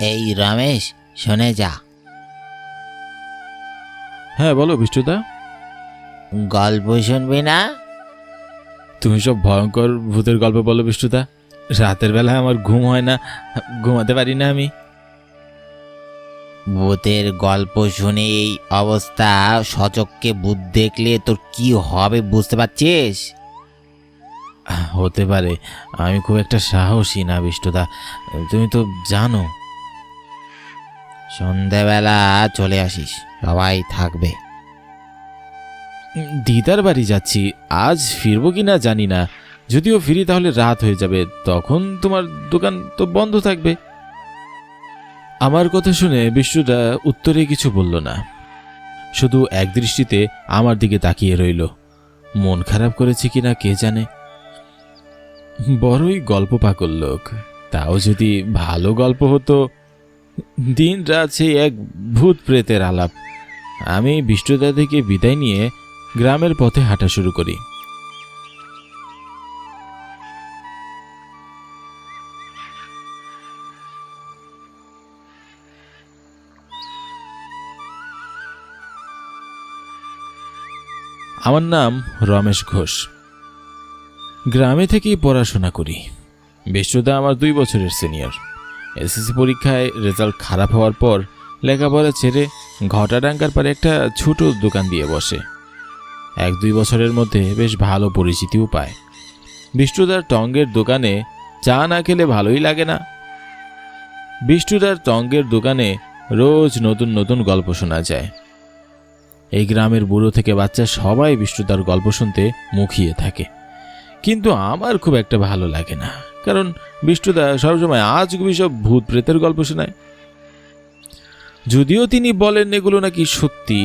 এই রমেশ, শুনে যা। হ্যাঁ বলো বিষ্ণুদা। গল্প শুনবি না? তুমি সব ভয়ঙ্কর ভূতের গল্প বলো বিষ্ণুদা। রাতের বেলায় আমার ঘুম হয় না, ঘুমাতে পারি না আমি। ভূতের গল্প শুনে এই অবস্থা, সচক্ষে ভূত দেখলে তোর কি হবে বুঝতে পারছিস? হতে পারে, আমি খুব একটা সাহসী না বিষ্ণুদা, তুমি তো জানো। সন্ধেবেলা চলে আসিস, সবাই থাকবে। দিদার বাড়ি যাচ্ছি, আজ ফিরবো কিনা জানি না। যদিও ফিরি তাহলে রাত হয়ে যাবে, তখন তোমার দোকান তো বন্ধ থাকবে। আমার কথা শুনে বিষ্ণুদা উত্তরে কিছু বলল না, শুধু একদৃষ্টিতে আমার দিকে তাকিয়ে রইল। মন খারাপ করেছে কিনা কে জানে। বড়ই গল্প পাগল লোক, তাও যদি ভালো গল্প হতো। দিন রাত সেই এক ভূত প্রেতের আলাপ। আমি বিষ্ণুদা থেকে বিদায় নিয়ে গ্রামের পথে হাঁটা শুরু করি। আমার নাম রমেশ ঘোষ, গ্রামে থেকেই পড়াশোনা করি। বিষ্ণুদা আমার 2 বছরের সিনিয়র। এসএসসি পরীক্ষায় রেজাল্ট খারাপ হওয়ার পর লেখাপড়া ছেড়ে ঘটাডাঙ্গার পারে একটা ছোট দোকান দিয়ে বসে। 1-2 বছরের মধ্যে বেশ ভালো পরিচিতিও পায়। বিষ্ণুদার টঙ্গের দোকানে চা না খেলে ভালোই লাগে না। বিষ্ণুদার টঙ্গের দোকানে রোজ নতুন নতুন গল্প শোনা যায়। এই গ্রামের বুড়ো থেকে বাচ্চা সবাই বিষ্ণুদার গল্প শুনতে মুখিয়ে থাকে, কিন্তু আমার খুব একটা ভালো লাগে না, কারণ বিষ্ণুদা সবসময় আজগুবি সব ভূত প্রেতের গল্প শোনায়। যদিও তিনি বলেন এগুলো নাকি সত্যি,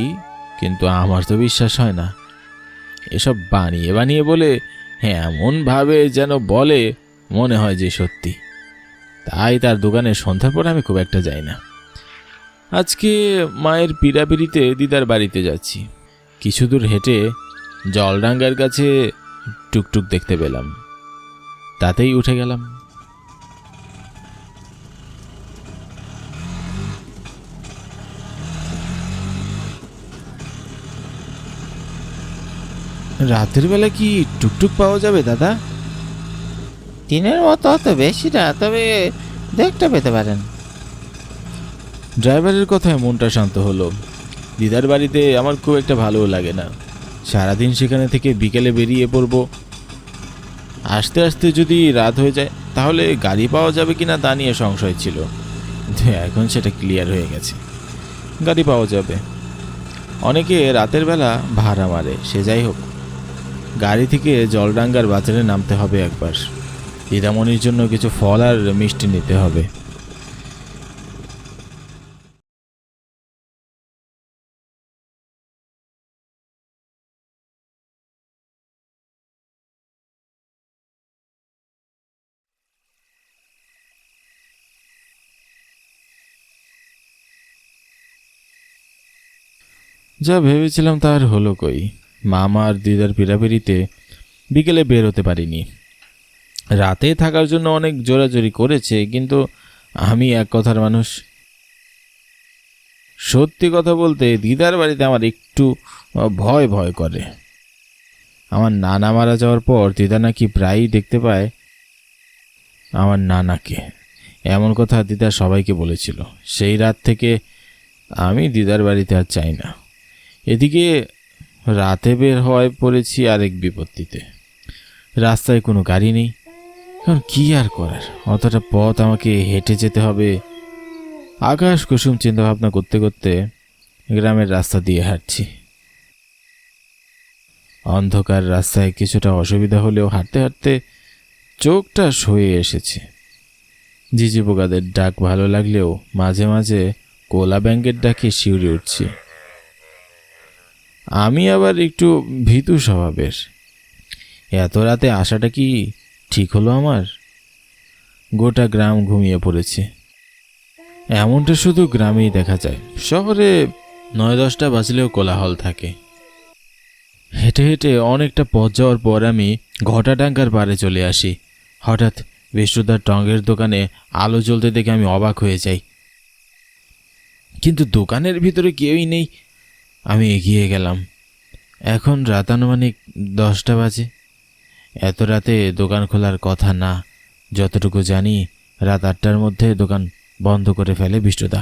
কিন্তু আমার তো বিশ্বাস হয় না। এসব বানিয়ে বানিয়ে বলে, হ্যাঁ এমন ভাবে যেন বলে মনে হয় যে সত্যি। তাই তার দোকানে সন্ধ্যার পর আমি খুব একটা যাই না। আজকে মায়ের পিড়াপিড়িতে দিদার বাড়িতে যাচ্ছি। কিছু দূর হেঁটে জলডাঙ্গার কাছে টুকটুক দেখতে পেলাম, তাতেই উঠে গেলাম। রাতের বেলা কি টুকটুক পাওয়া যাবে দাদা? দিনের মতো অত বেশি না, তবে দেখতে পেতে পারেন। ড্রাইভারের কথায় মনটা শান্ত হলো। দিদার বাড়িতে আমার খুব একটা ভালোও লাগে না। সারাদিন সেখানে থেকে বিকেলে বেরিয়ে পড়ব। আসতে আসতে যদি রাত হয়ে যায় তাহলে গাড়ি পাওয়া যাবে কিনা তা নিয়ে সংশয় ছিল, কিন্তু এখন সেটা ক্লিয়ার হয়ে গেছে, গাড়ি পাওয়া যাবে। অনেকে রাতের বেলা ভাড়া মারে, সে যাই হোক, গাড়ি থেকে জলডাঙ্গার বাজারে নামতে হবে একবার। দিদামণির জন্য কিছু ফল আর মিষ্টি নিতে হবে। যা ভেবেছিলাম তার হলো কই। মামা আর দিদার পিড়াপিড়িতে বিকেলে বের হতে পারিনি। রাতে থাকার জন্য অনেক জোরাজোরি করেছে, কিন্তু আমি এক কথার মানুষ। সত্যি কথা বলতে দিদার বাড়িতে আমার একটু ভয় ভয় করে। আমার নানা মারা যাওয়ার পর দিদা নাকি প্রায়ই দেখতে পায় আমার নানাকে। এমন কথা দিদা সবাইকে বলেছিল। সেই রাত থেকে আমি দিদার বাড়িতে আর চাই না। এদিকে রাতে বের হওয়ায় পড়েছি আরেক বিপত্তিতে। রাস্তায় কোনো গাড়ি নেই, কারণ কি আর করার, অতটা পথ আমাকে হেঁটে যেতে হবে। আকাশ কুসুম চিন্তাভাবনা করতে করতে গ্রামের রাস্তা দিয়ে হাঁটছি। অন্ধকার রাস্তায় কিছুটা অসুবিধা হলেও হাঁটতে হাঁটতে চোখটা সয়ে এসেছে। ঝিঝি পোকাদের ডাক ভালো লাগলেও মাঝে মাঝে কোলা ব্যাঙের ডাকে শিউরে উঠছি। আমি আবার একটু ভীতু স্বভাবের। এত রাতে আসাটা কি ঠিক হলো আমার? গোটা গ্রাম ঘুমিয়ে পড়েছে। এমনটা শুধু গ্রামেই দেখা যায়, শহরে 9-10টা বাজলেও কোলাহল থাকে। হেঁটে হেঁটে অনেকটা পথ যাওয়ার পর আমি ঘটাডাঙ্গার পাড়ে চলে আসি। হঠাৎ বিষ্ণুদার টঙ্গের দোকানে আলো জ্বলতে দেখে আমি অবাক হয়ে যাই। কিন্তু দোকানের ভিতরে কেউই নেই। আমি এগিয়ে গেলাম। এখন রাত আনুমানিক 10টা বাজে। এত রাতে দোকান খোলার কথা না। যতটুকু জানি রাত 8টার মধ্যে দোকান বন্ধ করে ফেলে বিষ্ণুদা।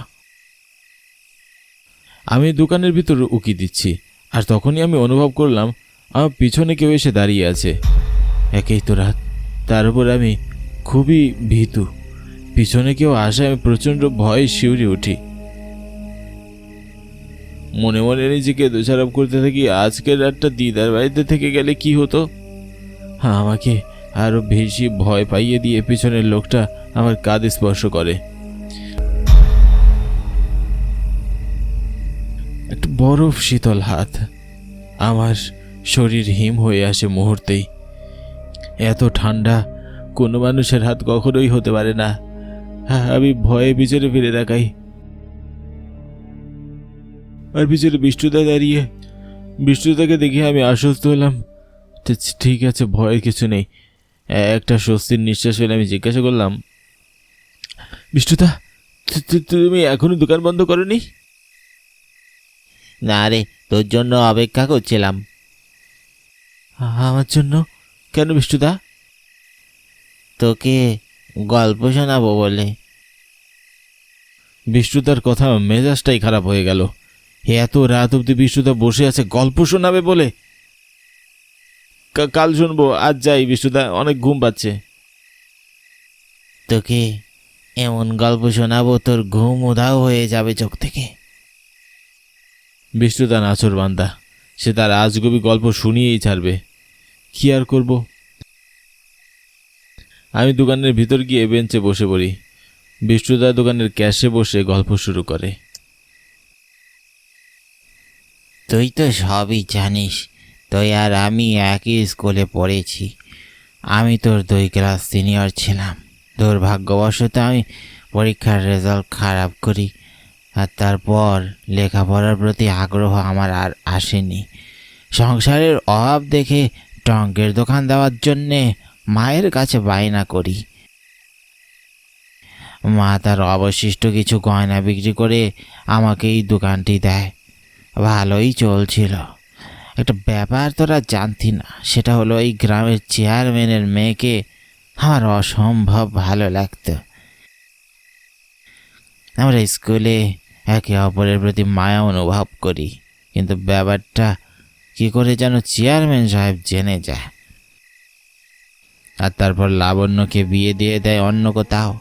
আমি দোকানের ভিতর উকি দিচ্ছি, আর তখনই আমি অনুভব করলাম আমার পিছনে কেউ এসে দাঁড়িয়ে আছে। একেই তো রাত, তার উপর আমি খুবই ভীতু। পিছনে কেউ আসায় আমি প্রচণ্ড ভয়ে শিউরে উঠি। মনে মনে নিজেকে দোষারোপ করতে থাকি, আজকের রাতটা দিদার বাড়িতে থেকে গেলে কি হতো। হ্যাঁ, আমাকে আরো বেশি ভয় পাইয়ে দিয়ে পিছনের লোকটা আমার কাঁধে স্পর্শ করে। একটা বরফ শীতল হাত। আমার শরীর হিম হয়ে আসে মুহূর্তেই। এত ঠান্ডা কোনো মানুষের হাত কখনোই হতে পারে না। আমি ভয়ে পিছনে ফিরে তাকাই, আর পিছনে বিষ্ণুদা দাঁড়িয়ে। বিষ্ণুদাকে দেখে আমি আশ্বস্ত হলাম, ঠিক আছে, ভয়ের কিছু নেই। একটা স্বস্তির নিঃশ্বাস ফেলে আমি জিজ্ঞাসা করলাম, বিষ্ণুদা, তুমি এখনো দোকান বন্ধ করনি? না রে, তোর জন্য অপেক্ষা করছিলাম। আমার জন্য? কেন বিষ্ণুদা? তোকে গল্প শোনাবো বলে। বিষ্ণুদার কথা মেজাজটাই খারাপ হয়ে গেল। এত রাত অব্দি বিষ্ণুদা বসে আছে গল্প শোনাবে বলে। কাল শুনবো, আজ যাই বিষ্ণুদা, অনেক ঘুম পাচ্ছে। তোকে এমন গল্প শোনাবো তোর ঘুম উধাও হয়ে যাবে চোখ থেকে। বিষ্ণুদা নাচর বান্দা, সে তার আজগুবি গল্প শুনিয়েই ছাড়বে। কি আর করব। আমি দোকানের ভিতর গিয়ে বেঞ্চে বসে পড়ি। বিষ্ণুদা দোকানের ক্যাশে বসে গল্প শুরু করে। তুই তো সবই জানিস, তুই আর আমি একই স্কুলে পড়েছি। আমি তোর 2 ক্লাস সিনিয়র ছিলাম। দুর্ভাগ্যবশত আমি পরীক্ষার রেজাল্ট খারাপ করি, আর তারপর লেখাপড়ার প্রতি আগ্রহ আমার আর আসেনি। সংসারের অভাব দেখে টঙ্কের দোকান দেওয়ার জন্যে মায়ের কাছে বায়না করি। মা তার অবশিষ্ট কিছু গয়না বিক্রি করে আমাকে এই দোকানটি দেয়। ভালোই চলছিল। একটা ব্যাপার তোরা জানতি না, সেটা হলো এই গ্রামের চেয়ারম্যানের মেয়েকে আমার অসম্ভব ভালো লাগতো। আমরা স্কুলে একে অপরের প্রতি মায়া অনুভব করি, কিন্তু ব্যাপারটা কি করে যেন চেয়ারম্যান সাহেব জেনে যায়, আর তারপর লাবণ্যকে বিয়ে দিয়ে দেয় অন্য কোথাও।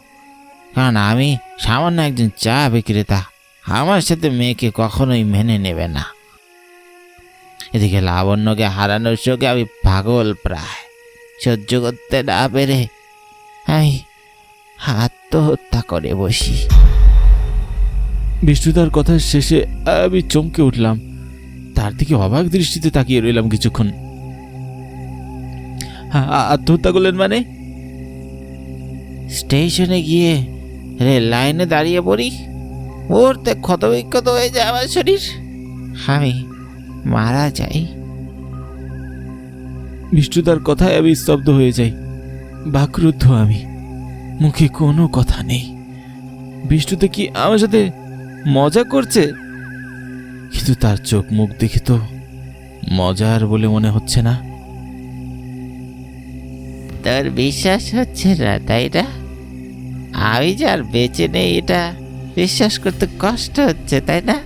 কারণ আমি সামান্য একজন চা বিক্রেতা, আমার সাথে মেয়েকে কখনোই মেনে নেবে না। এদিকে লাবণ্যকে হারানোর শোকে আমি পাগল, প্রায় সহ্য করতে না পেরে আমি আত্মহত্যা করে বসি। বিষ্ণুদার কথা শেষে আমি চমকে উঠলাম। তার দিকে অবাক দৃষ্টিতে তাকিয়ে রইলাম কিছুক্ষণ। আত্মহত্যা করলেন মানে? স্টেশনে গিয়ে রেল লাইনে দাঁড়িয়ে পড়ি, মুহূর্তে ক্ষতবিক্ষত হয়ে যায় আমার শরীর, আমি মারা যাই। বিষ্ণুদার কথায় আমি স্তব্ধ হয়ে যাই। বাকরুদ্ধ আমি, মুখে কোনো কথা নেই। বিষ্ণুতে কি আমার সাথে মজা করছে? কিন্তু তার চোখ মুখ দেখে তো মজার বলে মনে হচ্ছে না। তোর বিশ্বাস হচ্ছে না, তাই না? আমি যে আর বেঁচে নেই এটা বিশ্বাস করতে কষ্ট হচ্ছে, তাই না?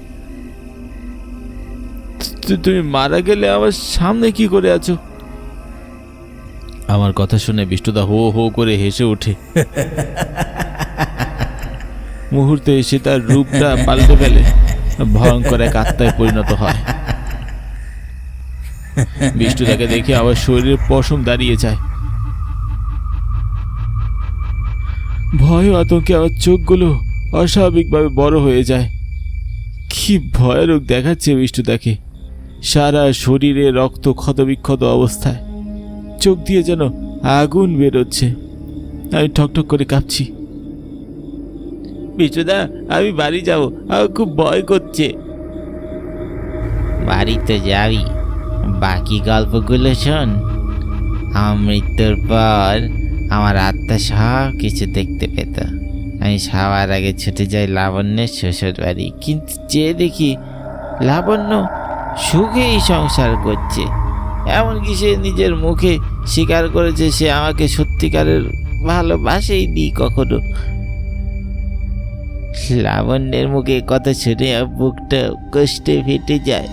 তুমি মারা গেলে আমার সামনে কি করে আছো? আমার কথা শুনে বিষ্ণুদা হো হো করে হেসে ওঠে। মুহূর্তে এসে তার রূপটা পাল্টে ফেলে, ভয়ঙ্কর এক আত্মায় পরিণত হয়। বিষ্ণুদাকে দেখে আমার শরীরের পশম দাঁড়িয়ে যায়। ভয় আতঙ্কে আমার চোখগুলো অস্বাভাবিকভাবে বড় হয়ে যায়। কি ভয়ানক দেখাচ্ছে বিষ্ণুদাকে, সারা শরীরে রক্ত ক্ষতবিক্ষত অবস্থায়, চোখ দিয়ে যেন আগুন বেরোচ্ছে। আমি ঠকঠক করে কাঁপছি। বিষ্ণুদা, আমি বাড়ি যাব, আমার খুব ভয় করছে। বাড়ি তো যাবি, বাকি গল্পগুলো শোন। আমার মৃত্যুর পর আমার আত্মা সব কিছু দেখতে পেত, আমি সবার আগে ছুটে যাই লাবণ্যের শ্বশুর বাড়ি, কিন্তু চেয়ে দেখি লাবণ্য সুখেই সংসার করছে। এমনকি সে নিজের মুখে স্বীকার করেছে সে আমাকে সত্যিকারের ভালোবাসেই নি কখনো। লাবণ্যের মুখে কথা শুনে আমার বুকটা কষ্টে ফেটে যায়।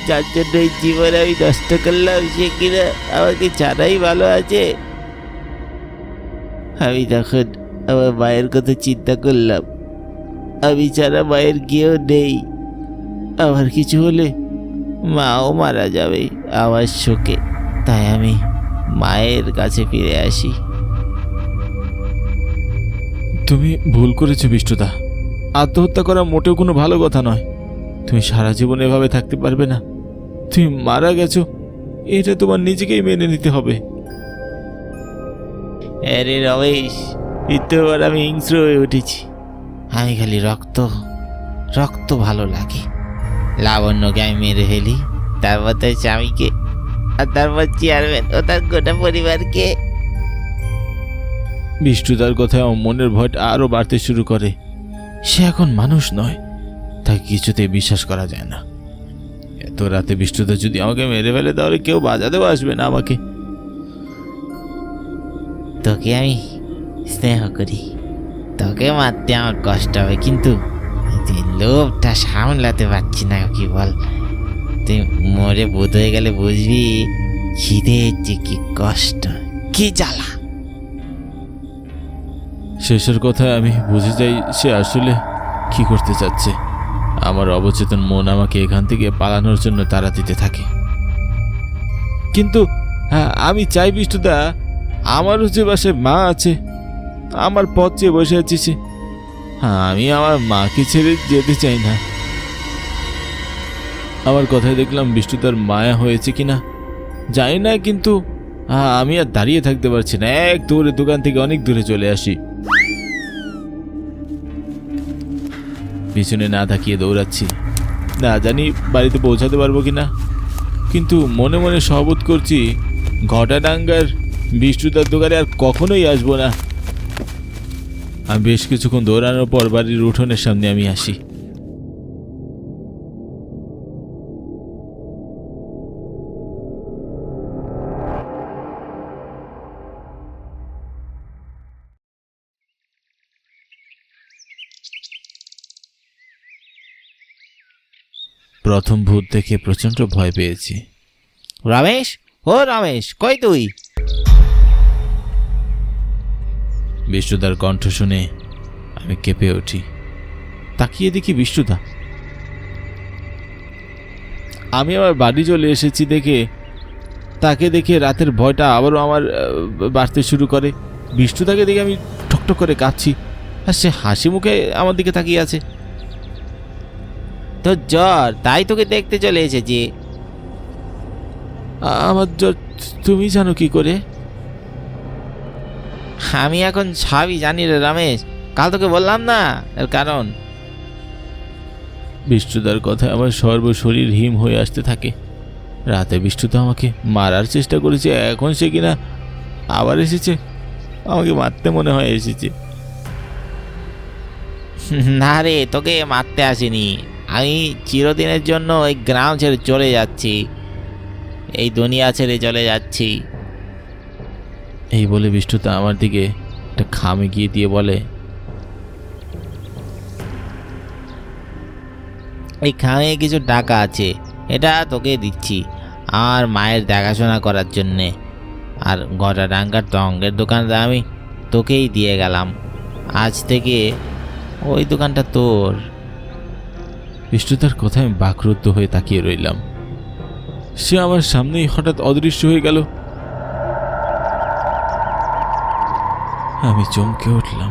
যার জন্য এই জীবন আমি নষ্ট করলাম, সে কিনা আমাকে ছাড়াই ভালো আছে। আমি তখন আমার মায়ের কথা চিন্তা করলাম, আমি ছাড়া মায়ের কেউ নেই। আমার কিছু হলে মাও মারা যাবে আমার শোকে। তাই আমি মায়ের কাছে ফিরে আসি। তুমি ভুল করেছো বিষ্টুদা। আত্মহত্যা করা মোটেও কোনো ভালো কথা নয়। তুমি সারা জীবন এভাবে থাকতে পারবে না। তুমি মারা গেছো, এটা তোমার নিজেকেই মেনে নিতে হবে। আরে রমেশ, এবার আমি হিংস্র হয়ে উঠেছি। আমি খালি রক্ত রক্ত ভালো লাগে। লাবণ্যকে আমি মেরে ফেলি, তারপর তার স্বামীকে, আর তারপর চেয়ারম্যান ও তার গোটা পরিবারকে। বিষ্টুদার কথায় আমার মনের ভয়টা আরও বাড়তে শুরু করে। সে এখন মানুষ নয়, তাকে কিছুতেই বিশ্বাস করা যায় না। এত রাতে বিষ্টুদা যদি আমাকে মেরে ফেলে তাহলে কেউ বাজাতেও আসবে না আমাকে। তোকে আমি স্নেহ করি, তোকে মারতে আমার কষ্ট হবে, কিন্তু এই লোভটা সামলাতে পারছি না। কি বল, তুই মরে বোধ হয়ে গেলে বুঝবি খিদের যে কি কষ্ট, কি জ্বালা। শেষের কথায় আমি বুঝে যাই সে আসলে কি করতে চাচ্ছে। আমার অবচেতন মন আমাকে এখান থেকে পালানোর জন্য তাড়া দিতে থাকে। কিন্তু হ্যাঁ, আমি চাই বিষ্টুদা, আমারও যে বাসায় মা আছে, আমার পথ চেয়ে বসে আছি সে। হ্যাঁ, আমি আমার মাকে ছেড়ে যেতে চাই না। আমার কথায় দেখলাম বিষ্টুদার মায়া হয়েছে কিনা জানি না, কিন্তু আমি আর দাঁড়িয়ে থাকতে পারছি না। এক দৌড়ে দোকান থেকে অনেক দূরে চলে আসি। পিছনে না তাকিয়ে দৌড়াচ্ছি, না জানি বাড়িতে পৌঁছাতে পারবো কিনা। কিন্তু মনে মনে শপথ করছি ঘটাডাঙ্গার বিষ্টুদার দোকানে আর কখনোই আসবো না। আমি বেশ কিছুক্ষণ দৌড়ানোর পর বাড়ির উঠোনের সামনে আমি আসি। প্রথম ভূত দেখে প্রচন্ড ভয় পেয়েছি। রমেশ, ও রমেশ, কই তুই? বিষ্টুদার কণ্ঠ শুনে আমি কেঁপে উঠি। তাকিয়ে দেখি বিষ্টুদা। আমি আমার বাড়ি চলে এসেছি দেখে তাকে দেখে রাতের ভয়টা আবারও আমার বাড়তে শুরু করে। বিষ্টুদাকে দেখে আমি ঠকঠক করে কাঁদছি, আর সে হাসি মুখে আমার দিকে তাকিয়ে আছে। তোর জ্বর, তাই তোকে দেখতে চলে এসেছি। আমার জ্বর তুমি জানো কি করে? আমি এখন সবই জানি রে রমেশ, কাল তোকে বললাম না এর কারণ। বিষ্টুদার কথায় আমার সর্বশরীর হিম হয়ে আসতে থাকে। রাতে বিষ্টুদা আমাকে মারার চেষ্টা করেছে, এখন সে কিনা আবার এসেছে আমাকে মারতে, মনে হয় এসেছে। না রে, তোকে মারতে আসিনি। আমি চিরদিনের জন্য এই গ্রাম ছেড়ে চলে যাচ্ছি, এই দুনিয়া ছেড়ে চলে যাচ্ছি। এই বলে বিষ্টুদা আমার দিকে একটা খাম এগিয়ে দিয়ে বলে, এই খামে কিছু টাকা আছে, এটা তোকে দিচ্ছি আর মায়ের দেখাশোনা করার জন্যে। আর ঘটাডাঙ্গার টঙ্গের দোকানটা আমি তোকেই দিয়ে গেলাম, আজ থেকে ওই দোকানটা তোর। বিষ্টুদার কথায় আমি বাকরুদ্ধ হয়ে তাকিয়ে রইলাম। সে আমার সামনেই হঠাৎ অদৃশ্য হয়ে গেল। আমি চমকে উঠলাম।